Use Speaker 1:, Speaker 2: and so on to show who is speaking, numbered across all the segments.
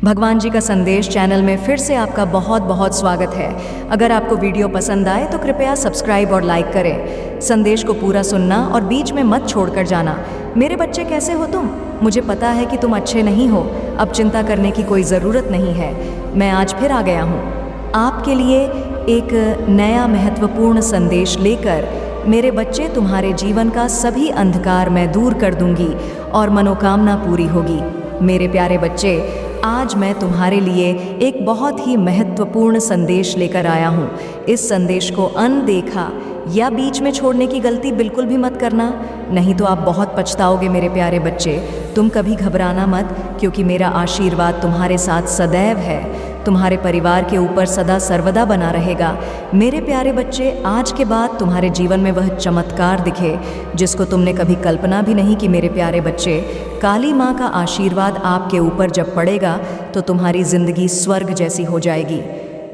Speaker 1: भगवान जी का संदेश चैनल में फिर से आपका बहुत बहुत स्वागत है। अगर आपको वीडियो पसंद आए तो कृपया सब्सक्राइब और लाइक करें। संदेश को पूरा सुनना और बीच में मत छोड़कर जाना। मेरे बच्चे कैसे हो तुम? मुझे पता है कि तुम अच्छे नहीं हो। अब चिंता करने की कोई ज़रूरत नहीं है। मैं आज फिर आ गया हूँ आपके लिए एक नया महत्वपूर्ण संदेश लेकर। मेरे बच्चे, तुम्हारे जीवन का सभी अंधकार मैं दूर कर दूंगी और मनोकामना पूरी होगी। मेरे प्यारे बच्चे, आज मैं तुम्हारे लिए एक बहुत ही महत्वपूर्ण संदेश लेकर आया हूँ। इस संदेश को अनदेखा या बीच में छोड़ने की गलती बिल्कुल भी मत करना, नहीं तो आप बहुत पछताओगे। मेरे प्यारे बच्चे, तुम कभी घबराना मत, क्योंकि मेरा आशीर्वाद तुम्हारे साथ सदैव है, तुम्हारे परिवार के ऊपर सदा सर्वदा बना रहेगा। मेरे प्यारे बच्चे, आज के बाद तुम्हारे जीवन में वह चमत्कार दिखे जिसको तुमने कभी कल्पना भी नहीं की। मेरे प्यारे बच्चे, काली माँ का आशीर्वाद आपके ऊपर जब पड़ेगा तो तुम्हारी जिंदगी स्वर्ग जैसी हो जाएगी।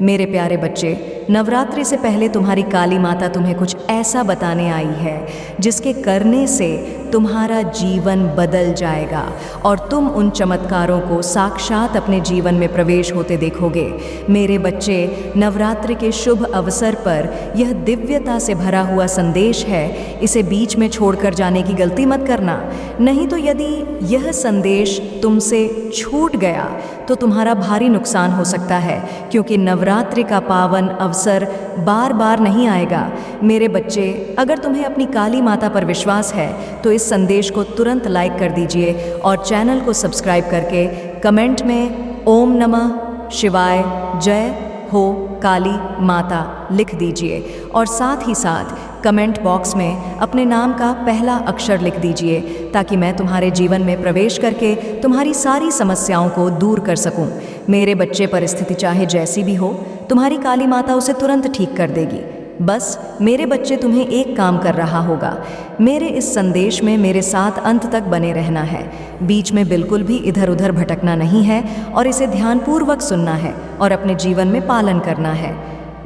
Speaker 1: मेरे प्यारे बच्चे, नवरात्रि से पहले तुम्हारी काली माता तुम्हें कुछ ऐसा बताने आई है जिसके करने से तुम्हारा जीवन बदल जाएगा और तुम उन चमत्कारों को साक्षात अपने जीवन में प्रवेश होते देखोगे। मेरे बच्चे, नवरात्रि के शुभ अवसर पर यह दिव्यता से भरा हुआ संदेश है, इसे बीच में छोड़कर जाने की गलती मत करना। नहीं तो यदि यह संदेश तुमसे छूट गया तो तुम्हारा भारी नुकसान हो सकता है, क्योंकि नवरात्रि का पावन अवसर बार बार नहीं आएगा। मेरे बच्चे, अगर तुम्हें अपनी काली माता पर विश्वास है तो इस संदेश को तुरंत लाइक कर दीजिए और चैनल को सब्सक्राइब करके कमेंट में ओम नमः शिवाय जय हो काली माता लिख दीजिए और साथ ही साथ कमेंट बॉक्स में अपने नाम का पहला अक्षर लिख दीजिए, ताकि मैं तुम्हारे जीवन में प्रवेश करके तुम्हारी सारी समस्याओं को दूर कर सकूं। मेरे बच्चे, परिस्थिति चाहे जैसी भी हो, तुम्हारी काली माता उसे तुरंत ठीक कर देगी। बस मेरे बच्चे, तुम्हें एक काम कर रहा होगा। मेरे इस संदेश में मेरे साथ अंत तक बने रहना है, बीच में बिल्कुल भी इधर उधर भटकना नहीं है और इसे ध्यानपूर्वक सुनना है और अपने जीवन में पालन करना है।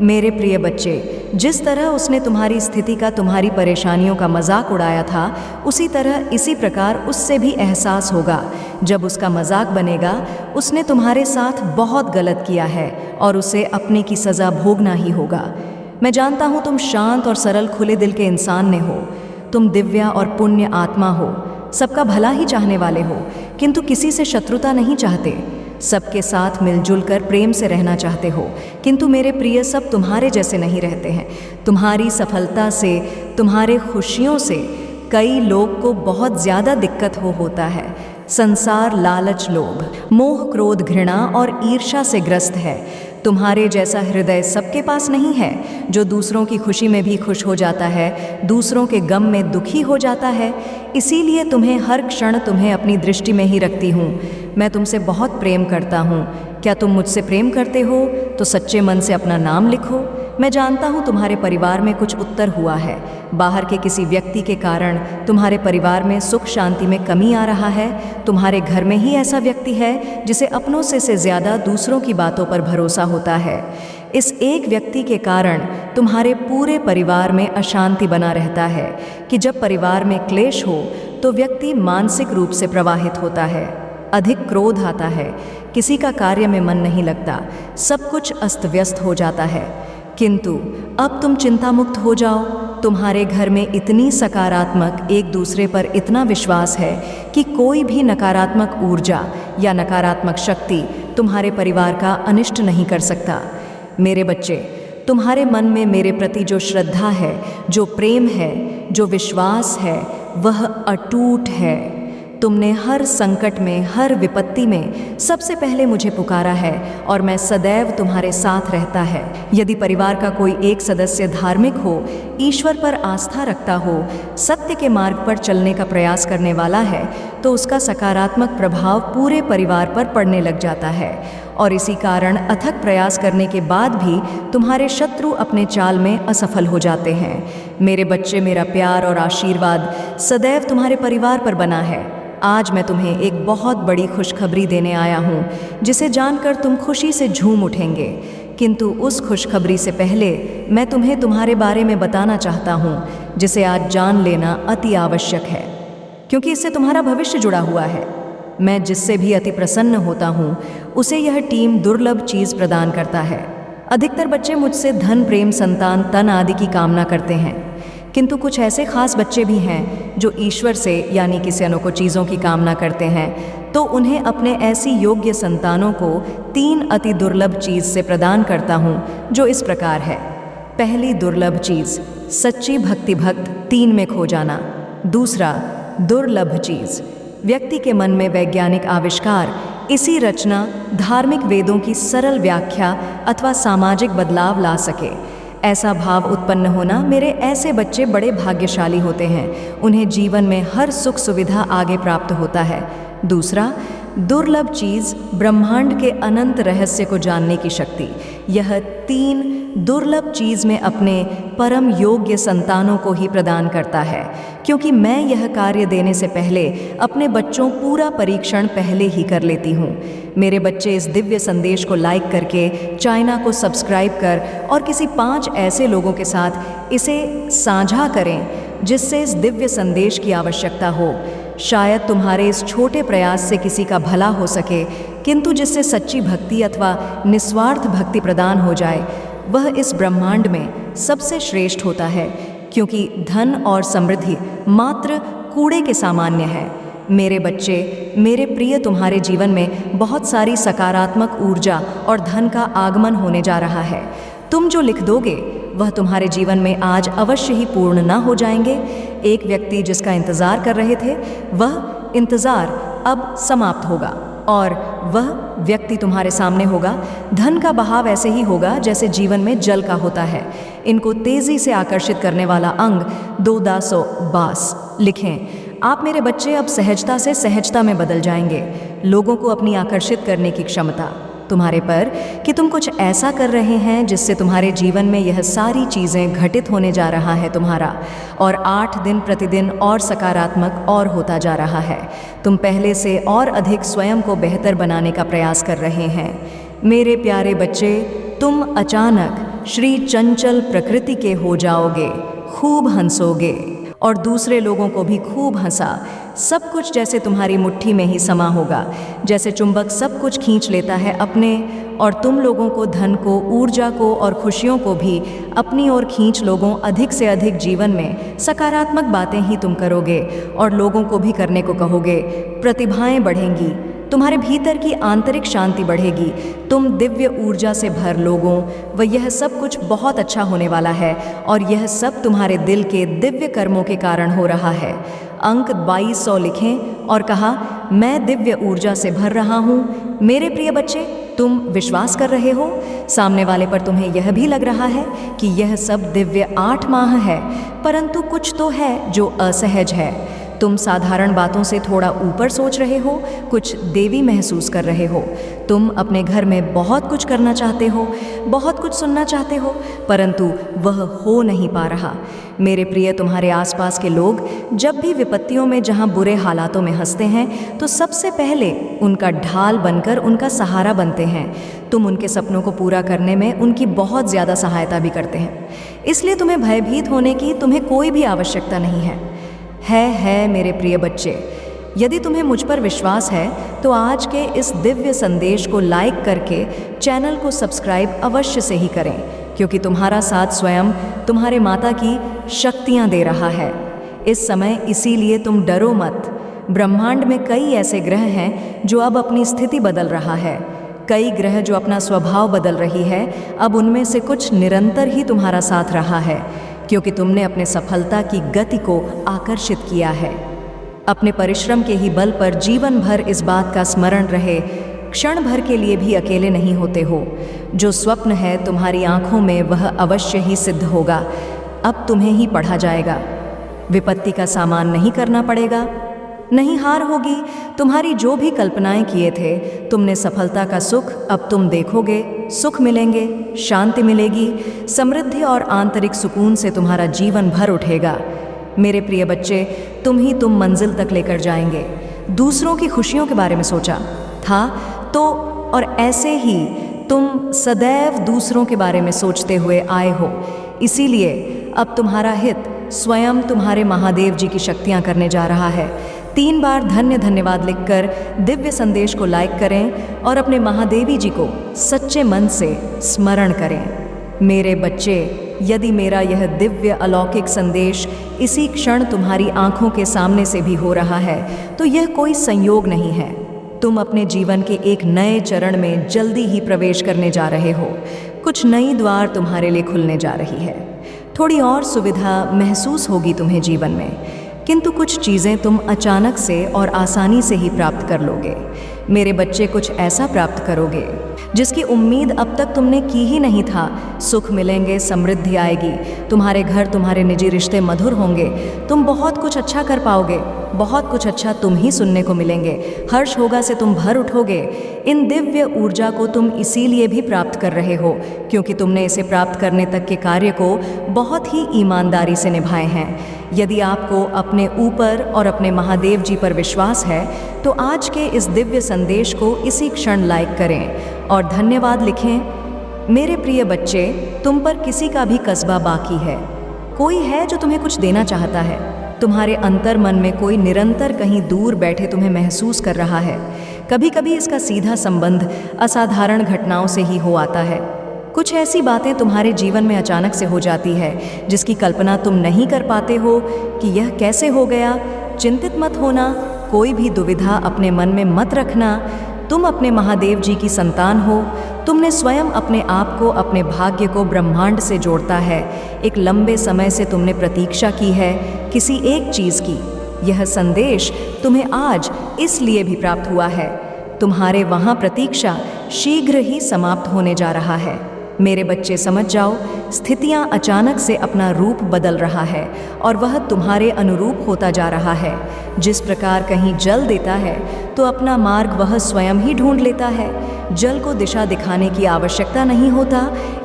Speaker 1: मेरे प्रिय बच्चे, जिस तरह उसने तुम्हारी स्थिति का, तुम्हारी परेशानियों का मजाक उड़ाया था, उसी तरह इसी प्रकार उससे भी एहसास होगा। जब उसका मजाक बनेगा, उसने तुम्हारे साथ बहुत गलत किया है और उसे अपने की सज़ा भोगना ही होगा। मैं जानता हूँ तुम शांत और सरल खुले दिल के इंसान ने हो। तुम दिव्या और पुण्य आत्मा हो, सबका भला ही चाहने वाले हो, किंतु किसी से शत्रुता नहीं चाहते। सबके साथ मिलजुल कर प्रेम से रहना चाहते हो, किंतु मेरे प्रिय, सब तुम्हारे जैसे नहीं रहते हैं। तुम्हारी सफलता से, तुम्हारे खुशियों से कई लोग को बहुत ज़्यादा दिक्कत होता है। संसार लालच, लोभ, मोह, क्रोध, घृणा और ईर्ष्या से ग्रस्त है। तुम्हारे जैसा हृदय सबके पास नहीं है, जो दूसरों की खुशी में भी खुश हो जाता है, दूसरों के गम में दुखी हो जाता है। इसीलिए तुम्हें हर क्षण तुम्हें अपनी दृष्टि में ही रखती हूँ। मैं तुमसे बहुत प्रेम करता हूँ। क्या तुम मुझसे प्रेम करते हो तो सच्चे मन से अपना नाम लिखो। मैं जानता हूँ तुम्हारे परिवार में कुछ उत्तर हुआ है। बाहर के किसी व्यक्ति के कारण तुम्हारे परिवार में सुख शांति में कमी आ रहा है। तुम्हारे घर में ही ऐसा व्यक्ति है जिसे अपनों से ज़्यादा दूसरों की बातों पर भरोसा होता है। इस एक व्यक्ति के कारण तुम्हारे पूरे परिवार में अशांति बना रहता है कि जब परिवार में क्लेश हो तो व्यक्ति मानसिक रूप से प्रवाहित होता है, अधिक क्रोध आता है, किसी का कार्य में मन नहीं लगता, सब कुछ अस्त व्यस्त हो जाता है। किंतु अब तुम चिंता मुक्त हो जाओ। तुम्हारे घर में इतनी सकारात्मक, एक दूसरे पर इतना विश्वास है कि कोई भी नकारात्मक ऊर्जा या नकारात्मक शक्ति तुम्हारे परिवार का अनिष्ट नहीं कर सकता। मेरे बच्चे, तुम्हारे मन में मेरे प्रति जो श्रद्धा है, जो प्रेम है, जो विश्वास है, वह अटूट है। तुमने हर संकट में, हर विपत्ति में सबसे पहले मुझे पुकारा है और मैं सदैव तुम्हारे साथ रहता है। यदि परिवार का कोई एक सदस्य धार्मिक हो, ईश्वर पर आस्था रखता हो, सत्य के मार्ग पर चलने का प्रयास करने वाला है, तो उसका सकारात्मक प्रभाव पूरे परिवार पर पड़ने लग जाता है। और इसी कारण अथक प्रयास करने के बाद भी तुम्हारे शत्रु अपने चाल में असफल हो जाते हैं। मेरे बच्चे, मेरा प्यार और आशीर्वाद सदैव तुम्हारे परिवार पर बना है। आज मैं तुम्हें एक बहुत बड़ी खुशखबरी देने आया हूँ, जिसे जानकर तुम खुशी से झूम उठेंगे। किंतु उस खुशखबरी से पहले मैं तुम्हें तुम्हारे बारे में बताना चाहता हूँ, जिसे आज जान लेना अति आवश्यक है, क्योंकि इससे तुम्हारा भविष्य जुड़ा हुआ है। मैं जिससे भी अति प्रसन्न होता हूँ उसे यह टीम दुर्लभ चीज़ प्रदान करता है। अधिकतर बच्चे मुझसे धन, प्रेम, संतान, तन आदि की कामना करते हैं, किंतु कुछ ऐसे खास बच्चे भी हैं जो ईश्वर से यानी कि सैनों को चीज़ों की कामना करते हैं, तो उन्हें अपने ऐसी योग्य संतानों को 3 अति दुर्लभ चीज़ से प्रदान करता हूँ, जो इस प्रकार है। पहली दुर्लभ चीज़, सच्ची भक्ति भक्त 3 में खो जाना। दूसरा, दुर्लभ चीज़, व्यक्ति के मन में वैज्ञानिक आविष्कार, इसी रचना, धार्मिक वेदों की सरल व्याख्या अथवा सामाजिक बदलाव ला सके, ऐसा भाव उत्पन्न होना। मेरे ऐसे बच्चे बड़े भाग्यशाली होते हैं, उन्हें जीवन में हर सुख सुविधा आगे प्राप्त होता है। दूसरा, दुर्लभ चीज़, ब्रह्मांड के अनंत रहस्य को जानने की शक्ति। यह 3 दुर्लभ चीज़ में अपने परम योग्य संतानों को ही प्रदान करता है, क्योंकि मैं यह कार्य देने से पहले अपने बच्चों पूरा परीक्षण पहले ही कर लेती हूँ। मेरे बच्चे इस दिव्य संदेश को लाइक करके, चैनल को सब्सक्राइब कर और किसी 5 ऐसे लोगों के साथ इसे साझा करें जिससे इस दिव्य संदेश की आवश्यकता हो। शायद तुम्हारे इस छोटे प्रयास से किसी का भला हो सके, किंतु जिससे सच्ची भक्ति अथवा निस्वार्थ भक्ति प्रदान हो जाए, वह इस ब्रह्मांड में सबसे श्रेष्ठ होता है, क्योंकि धन और समृद्धि मात्र कूड़े के सामान्य है। मेरे बच्चे, मेरे प्रिय, तुम्हारे जीवन में बहुत सारी सकारात्मक ऊर्जा और धन का आगमन होने जा रहा है। तुम जो लिख दोगे वह तुम्हारे जीवन में आज अवश्य ही पूर्ण ना हो जाएंगे। एक व्यक्ति जिसका इंतज़ार कर रहे थे, वह इंतज़ार अब समाप्त होगा और वह व्यक्ति तुम्हारे सामने होगा। धन का बहाव ऐसे ही होगा जैसे जीवन में जल का होता है। इनको तेज़ी से आकर्षित करने वाला अंग 2-22 लिखें। आप मेरे बच्चे अब सहजता से सहजता में बदल जाएंगे। लोगों को अपनी आकर्षित करने की क्षमता तुम्हारे पर कि तुम कुछ ऐसा कर रहे हैं जिससे तुम्हारे जीवन में यह सारी चीज़ें घटित होने जा रहा है तुम्हारा, और 8 दिन प्रतिदिन और सकारात्मक और होता जा रहा है। तुम पहले से और अधिक स्वयं को बेहतर बनाने का प्रयास कर रहे हैं। मेरे प्यारे बच्चे, तुम अचानक श्री चंचल प्रकृति के हो जाओगे, खूब हंसोगे और दूसरे लोगों को भी खूब हंसा। सब कुछ जैसे तुम्हारी मुट्ठी में ही समा होगा, जैसे चुंबक सब कुछ खींच लेता है अपने, और तुम लोगों को, धन को, ऊर्जा को और खुशियों को भी अपनी ओर खींच लोगों। अधिक से अधिक जीवन में सकारात्मक बातें ही तुम करोगे और लोगों को भी करने को कहोगे। प्रतिभाएं बढ़ेंगी, तुम्हारे भीतर की आंतरिक शांति बढ़ेगी, तुम दिव्य ऊर्जा से भर लोगों, व यह सब कुछ बहुत अच्छा होने वाला है। और यह सब तुम्हारे दिल के दिव्य कर्मों के कारण हो रहा है। अंक 2200 लिखें और कहा, मैं दिव्य ऊर्जा से भर रहा हूँ। मेरे प्रिय बच्चे, तुम विश्वास कर रहे हो, सामने वाले पर तुम्हें यह भी लग रहा है कि यह सब दिव्य 8 माह है, परंतु कुछ तो है जो असहज है। तुम साधारण बातों से थोड़ा ऊपर सोच रहे हो, कुछ देवी महसूस कर रहे हो। तुम अपने घर में बहुत कुछ करना चाहते हो, बहुत कुछ सुनना चाहते हो, परंतु वह हो नहीं पा रहा। मेरे प्रिय, तुम्हारे आसपास के लोग जब भी विपत्तियों में, जहाँ बुरे हालातों में हंसते हैं, तो सबसे पहले उनका ढाल बनकर उनका सहारा बनते हैं। तुम उनके सपनों को पूरा करने में उनकी बहुत ज़्यादा सहायता भी करते हैं। इसलिए तुम्हें भयभीत होने की तुम्हें कोई भी आवश्यकता नहीं है। मेरे प्रिय बच्चे, यदि तुम्हें मुझ पर विश्वास है तो आज के इस दिव्य संदेश को लाइक करके चैनल को सब्सक्राइब अवश्य से ही करें, क्योंकि तुम्हारा साथ स्वयं तुम्हारे माता की शक्तियाँ दे रहा है इस समय। इसीलिए तुम डरो मत। ब्रह्मांड में कई ऐसे ग्रह हैं जो अब अपनी स्थिति बदल रहा है, कई ग्रह जो अपना स्वभाव बदल रही है। अब उनमें से कुछ निरंतर ही तुम्हारा साथ रहा है, क्योंकि तुमने अपने सफलता की गति को आकर्षित किया है। अपने परिश्रम के ही बल पर जीवन भर इस बात का स्मरण रहे, क्षण भर के लिए भी अकेले नहीं होते हो। जो स्वप्न है तुम्हारी आंखों में, वह अवश्य ही सिद्ध होगा। अब तुम्हें ही पढ़ा जाएगा। विपत्ति का सामना नहीं करना पड़ेगा, नहीं हार होगी। तुम्हारी जो भी कल्पनाएं किए थे, तुमने सफलता का सुख अब तुम देखोगे। सुख मिलेंगे, शांति मिलेगी, समृद्धि और आंतरिक सुकून से तुम्हारा जीवन भर उठेगा। मेरे प्रिय बच्चे, तुम मंजिल तक लेकर जाएंगे। दूसरों की खुशियों के बारे में सोचा था तो, और ऐसे ही तुम सदैव दूसरों के बारे में सोचते हुए आए हो। इसीलिए अब तुम्हारा हित स्वयं तुम्हारे महादेव जी की शक्तियाँ करने जा रहा है। 3 बार धन्यवाद लिखकर दिव्य संदेश को लाइक करें और अपने महादेवी जी को सच्चे मन से स्मरण करें। मेरे बच्चे, यदि मेरा यह दिव्य अलौकिक संदेश इसी क्षण तुम्हारी आंखों के सामने से भी हो रहा है, तो यह कोई संयोग नहीं है। तुम अपने जीवन के एक नए चरण में जल्दी ही प्रवेश करने जा रहे हो। कुछ नई द्वार तुम्हारे लिए खुलने जा रही है। थोड़ी और सुविधा महसूस होगी तुम्हें जीवन में, किंतु कुछ चीज़ें तुम अचानक से और आसानी से ही प्राप्त कर लोगे। मेरे बच्चे, कुछ ऐसा प्राप्त करोगे जिसकी उम्मीद अब तक तुमने की ही नहीं था। सुख मिलेंगे, समृद्धि आएगी, तुम्हारे घर, तुम्हारे निजी रिश्ते मधुर होंगे, तुम बहुत कुछ अच्छा कर पाओगे, बहुत कुछ अच्छा तुम ही सुनने को मिलेंगे, हर्ष होगा से तुम भर उठोगे। इन दिव्य ऊर्जा को तुम इसीलिए भी प्राप्त कर रहे हो क्योंकि तुमने इसे प्राप्त करने तक के कार्य को बहुत ही ईमानदारी से निभाए हैं। यदि आपको अपने ऊपर और अपने महादेव जी पर विश्वास है तो आज के इस दिव्य संदेश को इसी क्षण लाइक करें और धन्यवाद लिखें। मेरे प्रिय बच्चे, तुम पर किसी का भी कस्बा बाकी है। कोई है जो तुम्हें कुछ देना चाहता है। तुम्हारे अंतर मन में कोई निरंतर कहीं दूर बैठे तुम्हें महसूस कर रहा है। कभी कभी इसका सीधा संबंध असाधारण घटनाओं से ही हो आता है। कुछ ऐसी बातें तुम्हारे जीवन में अचानक से हो जाती है जिसकी कल्पना तुम नहीं कर पाते हो कि यह कैसे हो गया। चिंतित मत होना, कोई भी दुविधा अपने मन में मत रखना। तुम अपने महादेव जी की संतान हो। तुमने स्वयं अपने आप को, अपने भाग्य को ब्रह्मांड से जोड़ता है। एक लंबे समय से तुमने प्रतीक्षा की है किसी एक चीज़ की। यह संदेश तुम्हें आज इसलिए भी प्राप्त हुआ है। तुम्हारे वहाँ प्रतीक्षा शीघ्र ही समाप्त होने जा रहा है। मेरे बच्चे, समझ जाओ, स्थितियाँ अचानक से अपना रूप बदल रहा है और वह तुम्हारे अनुरूप होता जा रहा है। जिस प्रकार कहीं जल देता है तो अपना मार्ग वह स्वयं ही ढूंढ लेता है। जल को दिशा दिखाने की आवश्यकता नहीं होता।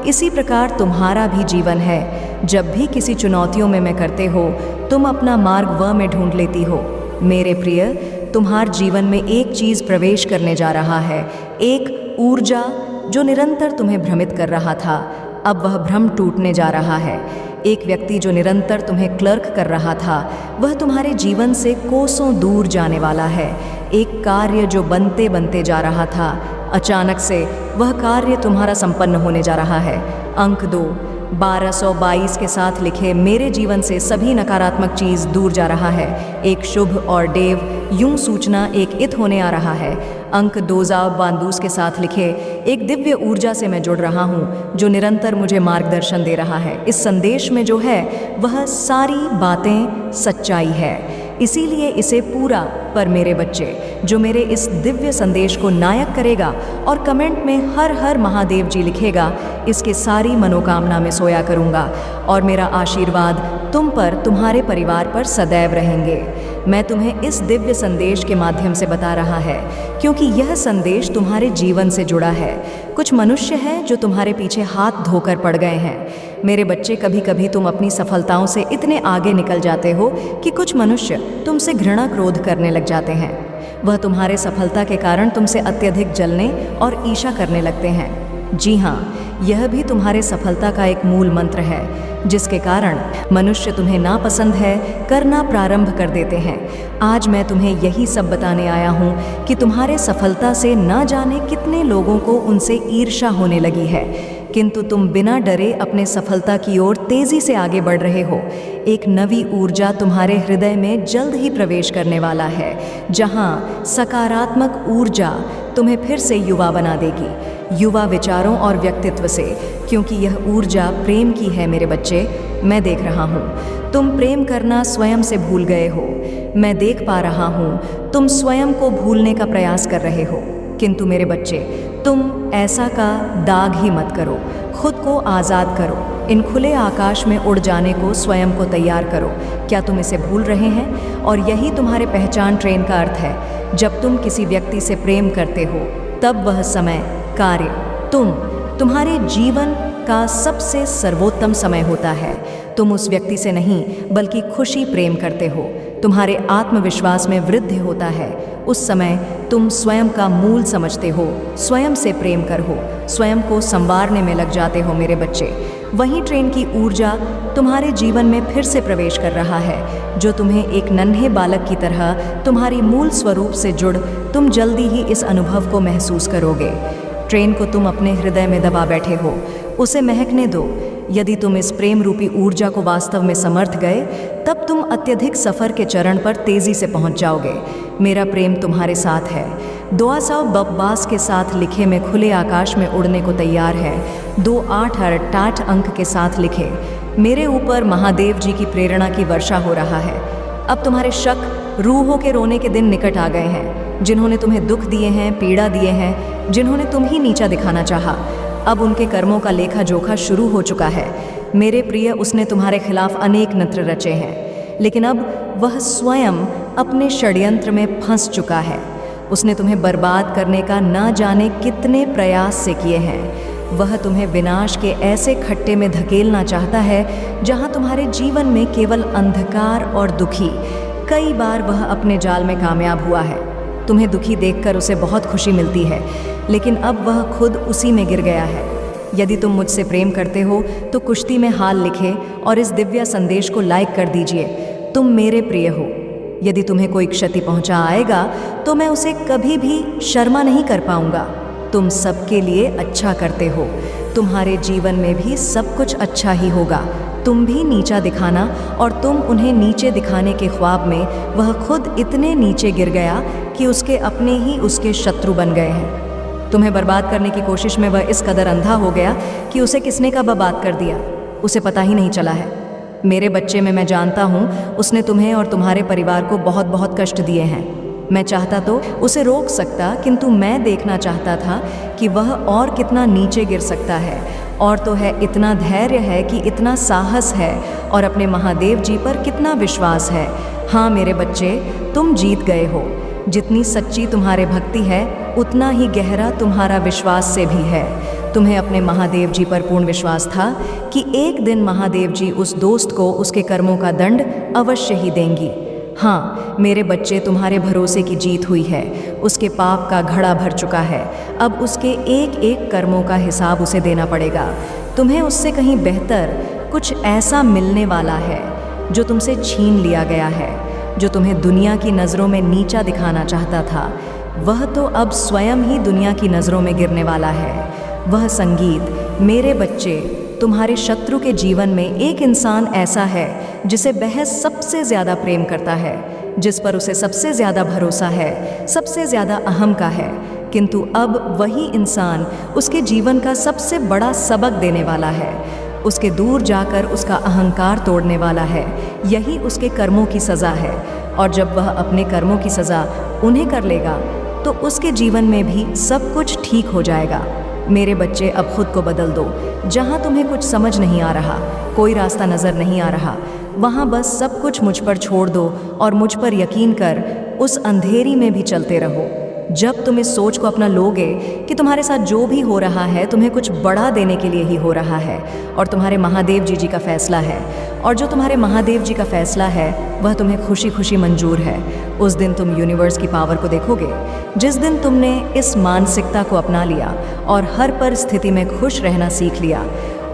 Speaker 1: इसी प्रकार तुम्हारा भी जीवन है। जब भी किसी चुनौतियों में करते हो, तुम अपना मार्ग वह में ढूंढ लेती हो। मेरे प्रिय, तुम्हारे जीवन में एक चीज़ प्रवेश करने जा रहा है, एक ऊर्जा जो निरंतर तुम्हें भ्रमित कर रहा था, अब वह भ्रम टूटने जा रहा है। एक व्यक्ति जो निरंतर तुम्हें क्लर्क कर रहा था, वह तुम्हारे जीवन से कोसों दूर जाने वाला है। एक कार्य जो बनते बनते जा रहा था, अचानक से वह कार्य तुम्हारा संपन्न होने जा रहा है। अंक 2 1222 के साथ लिखे, मेरे जीवन से सभी नकारात्मक चीज़ दूर जा रहा है। एक शुभ और देव यूं सूचना एक इत होने आ रहा है। अंक 2022 के साथ लिखे, एक दिव्य ऊर्जा से मैं जुड़ रहा हूँ जो निरंतर मुझे मार्गदर्शन दे रहा है। इस संदेश में जो है वह सारी बातें सच्चाई है, इसीलिए इसे पूरा। पर मेरे बच्चे, जो मेरे इस दिव्य संदेश को नायक करेगा और कमेंट में हर हर महादेव जी लिखेगा, इसके सारी मनोकामना में सोया करूँगा और मेरा आशीर्वाद तुम पर, तुम्हारे परिवार पर सदैव रहेंगे। मैं तुम्हें इस दिव्य संदेश के माध्यम से बता रहा है क्योंकि यह संदेश तुम्हारे जीवन से जुड़ा है। कुछ मनुष्य हैं जो तुम्हारे पीछे हाथ धोकर पड़ गए हैं। मेरे बच्चे, कभी कभी तुम अपनी सफलताओं से इतने आगे निकल जाते हो कि कुछ मनुष्य तुमसे घृणा क्रोध करने लग जाते हैं। वह तुम्हारे सफलता के कारण तुमसे अत्यधिक जलने और ईर्ष्या करने लगते हैं। जी हाँ, यह भी तुम्हारे सफलता का एक मूल मंत्र है जिसके कारण मनुष्य तुम्हें नापसंद है करना प्रारंभ कर देते हैं। आज मैं तुम्हें यही सब बताने आया हूँ कि तुम्हारे सफलता से ना जाने कितने लोगों को उनसे ईर्ष्या होने लगी है, किंतु तुम बिना डरे अपने सफलता की ओर तेजी से आगे बढ़ रहे हो। एक नवी ऊर्जा तुम्हारे हृदय में जल्द ही प्रवेश करने वाला है, जहाँ सकारात्मक ऊर्जा तुम्हें फिर से युवा बना देगी, युवा विचारों और व्यक्तित्व से, क्योंकि यह ऊर्जा प्रेम की है। मेरे बच्चे, मैं देख रहा हूँ तुम प्रेम करना स्वयं से भूल गए हो। मैं देख पा रहा हूँ तुम स्वयं को भूलने का प्रयास कर रहे हो, किंतु मेरे बच्चे, तुम ऐसा का दाग ही मत करो। खुद को आज़ाद करो। इन खुले आकाश में उड़ जाने को स्वयं को तैयार करो। क्या तुम इसे भूल रहे हैं? और यही तुम्हारे पहचान ट्रेन का अर्थ है। जब तुम किसी व्यक्ति से प्रेम करते हो, तब वह समय, कार्य, तुम्हारे जीवन का सबसे सर्वोत्तम समय होता है। तुम उस व्यक्ति से नहीं बल्कि खुशी प्रेम करते हो। तुम्हारे आत्मविश्वास में वृद्धि होता है। उस समय तुम स्वयं का मूल समझते हो, स्वयं से प्रेम कर हो, स्वयं को संवारने में लग जाते हो मेरे बच्चे। वहीं ट्रेन की ऊर्जा तुम्हारे जीवन में फिर से प्रवेश कर रहा है, जो तुम्हें एक नन्हे बालक की तरह तुम्हारी मूल स्वरूप से जुड़ तुम जल्दी ही इस अनुभव को महसूस करोगे। ट्रेन को तुम अपने हृदय में दबा बैठे हो, उसे महकने दो। यदि तुम इस प्रेम रूपी ऊर्जा को वास्तव में समर्थ गए, तब तुम अत्यधिक सफ़र के चरण पर तेज़ी से पहुंच जाओगे। मेरा प्रेम तुम्हारे साथ है। दुआ साव बब्बास के साथ लिखे में खुले आकाश में उड़ने को तैयार है। 2888 अंक के साथ लिखे। मेरे ऊपर महादेव जी की प्रेरणा की वर्षा हो रहा है। अब तुम्हारे शक, रूहों के रोने के दिन निकट आ गए हैं। जिन्होंने तुम्हें दुख दिए हैं, पीड़ा दिए हैं, जिन्होंने तुम ही नीचा दिखाना चाहा, अब उनके कर्मों का लेखा जोखा शुरू हो चुका है। मेरे प्रिय, उसने तुम्हारे खिलाफ अनेक नत्र रचे हैं, लेकिन अब वह स्वयं अपने षड्यंत्र में फंस चुका है। उसने तुम्हें बर्बाद करने का न जाने कितने प्रयास से किए हैं। वह तुम्हें विनाश के ऐसे खट्टे में धकेलना चाहता है जहां तुम्हारे जीवन में केवल अंधकार और दुखी। कई बार वह अपने जाल में कामयाब हुआ है। तुम्हें दुखी देखकर उसे बहुत खुशी मिलती है, लेकिन अब वह खुद उसी में गिर गया है। यदि तुम मुझसे प्रेम करते हो तो कुश्ती में हाल लिखे और इस दिव्य संदेश को लाइक कर दीजिए। तुम मेरे प्रिय हो। यदि तुम्हें कोई क्षति पहुंचा आएगा तो मैं उसे कभी भी शर्मा नहीं कर पाऊंगा। तुम सबके लिए अच्छा करते हो। तुम्हारे जीवन में भी सब कुछ अच्छा ही होगा। तुम भी नीचा दिखाना और तुम उन्हें नीचे दिखाने के ख्वाब में वह खुद इतने नीचे गिर गया कि उसके अपने ही उसके शत्रु बन गए हैं। तुम्हें बर्बाद करने की कोशिश में वह इस कदर अंधा हो गया कि उसे किसने कब बर्बाद कर दिया उसे पता ही नहीं चला है। मेरे बच्चे में मैं जानता हूँ उसने तुम्हें और तुम्हारे परिवार को बहुत बहुत कष्ट दिए हैं। मैं चाहता तो उसे रोक सकता, किंतु मैं देखना चाहता था कि वह और कितना नीचे गिर सकता है। और तो है, इतना धैर्य है कि इतना साहस है और अपने महादेव जी पर कितना विश्वास है। हाँ मेरे बच्चे, तुम जीत गए हो। जितनी सच्ची तुम्हारे भक्ति है, उतना ही गहरा तुम्हारा विश्वास से भी है। तुम्हें अपने महादेव जी पर पूर्ण विश्वास था कि एक दिन महादेव जी उस दोस्त को उसके कर्मों का दंड अवश्य ही देंगी। हाँ मेरे बच्चे, तुम्हारे भरोसे की जीत हुई है। उसके पाप का घड़ा भर चुका है। अब उसके एक एक कर्मों का हिसाब उसे देना पड़ेगा। तुम्हें उससे कहीं बेहतर कुछ ऐसा मिलने वाला है जो तुमसे छीन लिया गया है। जो तुम्हें दुनिया की नज़रों में नीचा दिखाना चाहता था, वह तो अब स्वयं ही दुनिया की नज़रों में गिरने वाला है। वह संगीत, मेरे बच्चे, तुम्हारे शत्रु के जीवन में एक इंसान ऐसा है जिसे वह सबसे ज़्यादा प्रेम करता है, जिस पर उसे सबसे ज़्यादा भरोसा है, सबसे ज़्यादा अहम का है। किंतु अब वही इंसान उसके जीवन का सबसे बड़ा सबक देने वाला है। उसके दूर जाकर उसका अहंकार तोड़ने वाला है। यही उसके कर्मों की सज़ा है। और जब वह अपने कर्मों की सज़ा उन्हें कर लेगा तो उसके जीवन में भी सब कुछ ठीक हो जाएगा। मेरे बच्चे, अब खुद को बदल दो। जहाँ तुम्हें कुछ समझ नहीं आ रहा, कोई रास्ता नज़र नहीं आ रहा, वहाँ बस सब कुछ मुझ पर छोड़ दो और मुझ पर यकीन कर उस अंधेरी में भी चलते रहो। जब तुम इस सोच को अपना लोगे कि तुम्हारे साथ जो भी हो रहा है तुम्हें कुछ बड़ा देने के लिए ही हो रहा है और तुम्हारे महादेव जी का फैसला है, और जो तुम्हारे महादेव जी का फैसला है वह तुम्हें खुशी खुशी मंजूर है, उस दिन तुम यूनिवर्स की पावर को देखोगे। जिस दिन तुमने इस मानसिकता को अपना लिया और हर परिस्थिति में खुश रहना सीख लिया,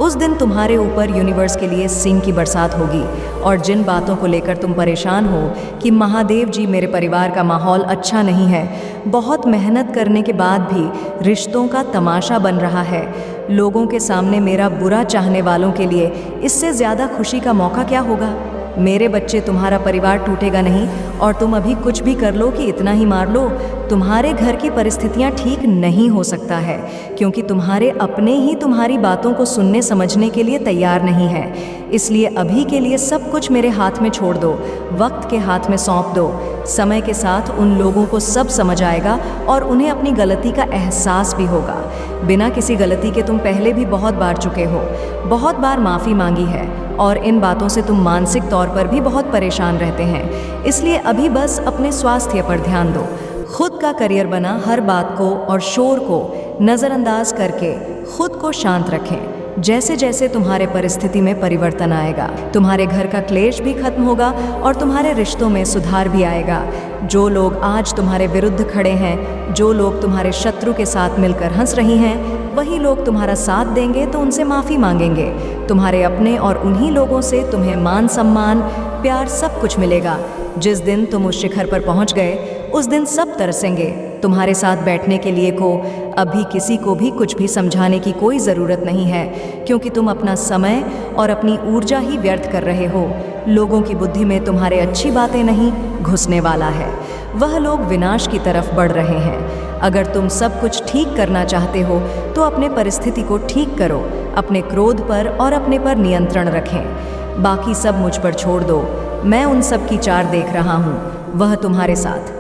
Speaker 1: उस दिन तुम्हारे ऊपर यूनिवर्स के लिए सिंह की बरसात होगी। और जिन बातों को लेकर तुम परेशान हो कि महादेव जी, मेरे परिवार का माहौल अच्छा नहीं है, बहुत मेहनत करने के बाद भी रिश्तों का तमाशा बन रहा है, लोगों के सामने मेरा बुरा चाहने वालों के लिए इससे ज़्यादा खुशी का मौका क्या होगा। मेरे बच्चे, तुम्हारा परिवार टूटेगा नहीं। और तुम अभी कुछ भी कर लो कि इतना ही मार लो, तुम्हारे घर की परिस्थितियां ठीक नहीं हो सकता है, क्योंकि तुम्हारे अपने ही तुम्हारी बातों को सुनने समझने के लिए तैयार नहीं है। इसलिए अभी के लिए सब कुछ मेरे हाथ में छोड़ दो, वक्त के हाथ में सौंप दो। समय के साथ उन लोगों को सब समझ आएगा और उन्हें अपनी गलती का एहसास भी होगा। बिना किसी गलती के तुम पहले भी बहुत बार चुके हो, बहुत बार माफ़ी मांगी है, और इन बातों से तुम मानसिक तौर पर भी बहुत परेशान रहते हैं। इसलिए अभी बस अपने स्वास्थ्य पर ध्यान दो। खुद का करियर बना हर बात को और शोर को नज़रअंदाज करके खुद को शांत रखें। जैसे जैसे तुम्हारे परिस्थिति में परिवर्तन आएगा, तुम्हारे घर का क्लेश भी खत्म होगा और तुम्हारे रिश्तों में सुधार भी आएगा। जो लोग आज तुम्हारे विरुद्ध खड़े हैं, जो लोग तुम्हारे शत्रु के साथ मिलकर हंस रही हैं, वही लोग तुम्हारा साथ देंगे तो उनसे माफ़ी मांगेंगे। तुम्हारे अपने और उन्हीं लोगों से तुम्हें मान सम्मान, प्यार सब कुछ मिलेगा। जिस दिन तुम उस शिखर पर पहुंच गए, उस दिन सब तरसेंगे। तुम्हारे साथ बैठने के लिए को अभी किसी को भी कुछ भी समझाने की कोई ज़रूरत नहीं है, क्योंकि तुम अपना समय और अपनी ऊर्जा ही व्यर्थ कर रहे हो। लोगों की बुद्धि में तुम्हारे अच्छी बातें नहीं घुसने वाला है। वह लोग विनाश की तरफ बढ़ रहे हैं। अगर तुम सब कुछ ठीक करना चाहते हो तो अपने परिस्थिति को ठीक करो। अपने क्रोध पर और अपने पर नियंत्रण रखें। बाकी सब मुझ पर छोड़ दो। मैं उन सब की चाल देख रहा हूँ। वह तुम्हारे साथ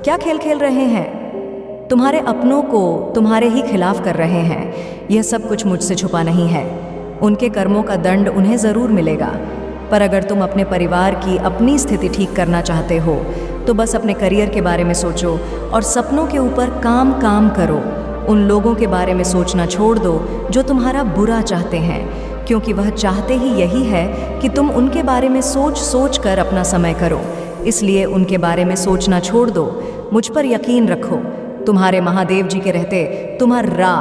Speaker 1: क्या खेल खेल रहे हैं? तुम्हारे अपनों को तुम्हारे ही खिलाफ कर रहे हैं। यह सब कुछ मुझसे छुपा नहीं है। उनके कर्मों का दंड उन्हें ज़रूर मिलेगा। पर अगर तुम अपने परिवार की अपनी स्थिति ठीक करना चाहते हो तो बस अपने करियर के बारे में सोचो और सपनों के ऊपर काम करो। उन लोगों के बारे में सोचना छोड़ दो जो तुम्हारा बुरा चाहते हैं, क्योंकि वह चाहते ही यही है कि तुम उनके बारे में सोच कर अपना समय करो। इसलिए उनके बारे में सोचना छोड़ दो। मुझ पर यकीन रखो। तुम्हारे महादेव जी के रहते तुम्हारा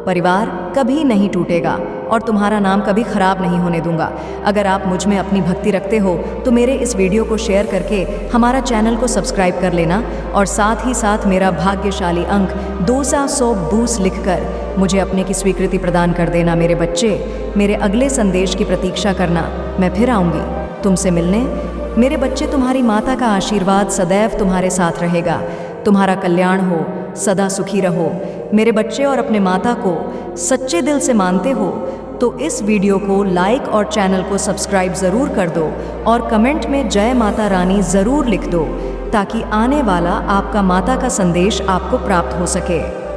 Speaker 1: परिवार कभी नहीं टूटेगा और तुम्हारा नाम कभी खराब नहीं होने दूंगा। अगर आप मुझ में अपनी भक्ति रखते हो तो मेरे इस वीडियो को शेयर करके हमारा चैनल को सब्सक्राइब कर लेना और साथ ही साथ मेरा भाग्यशाली अंक 220 लिखकर मुझे अपने की स्वीकृति प्रदान कर देना। मेरे बच्चे, मेरे अगले संदेश की प्रतीक्षा करना। मैं फिर आऊँगी तुमसे मिलने। मेरे बच्चे, तुम्हारी माता का आशीर्वाद सदैव तुम्हारे साथ रहेगा। तुम्हारा कल्याण हो, सदा सुखी रहो। मेरे बच्चे, और अपने माता को सच्चे दिल से मानते हो तो इस वीडियो को लाइक और चैनल को सब्सक्राइब ज़रूर कर दो और कमेंट में जय माता रानी ज़रूर लिख दो, ताकि आने वाला आपका माता का संदेश आपको प्राप्त हो सके।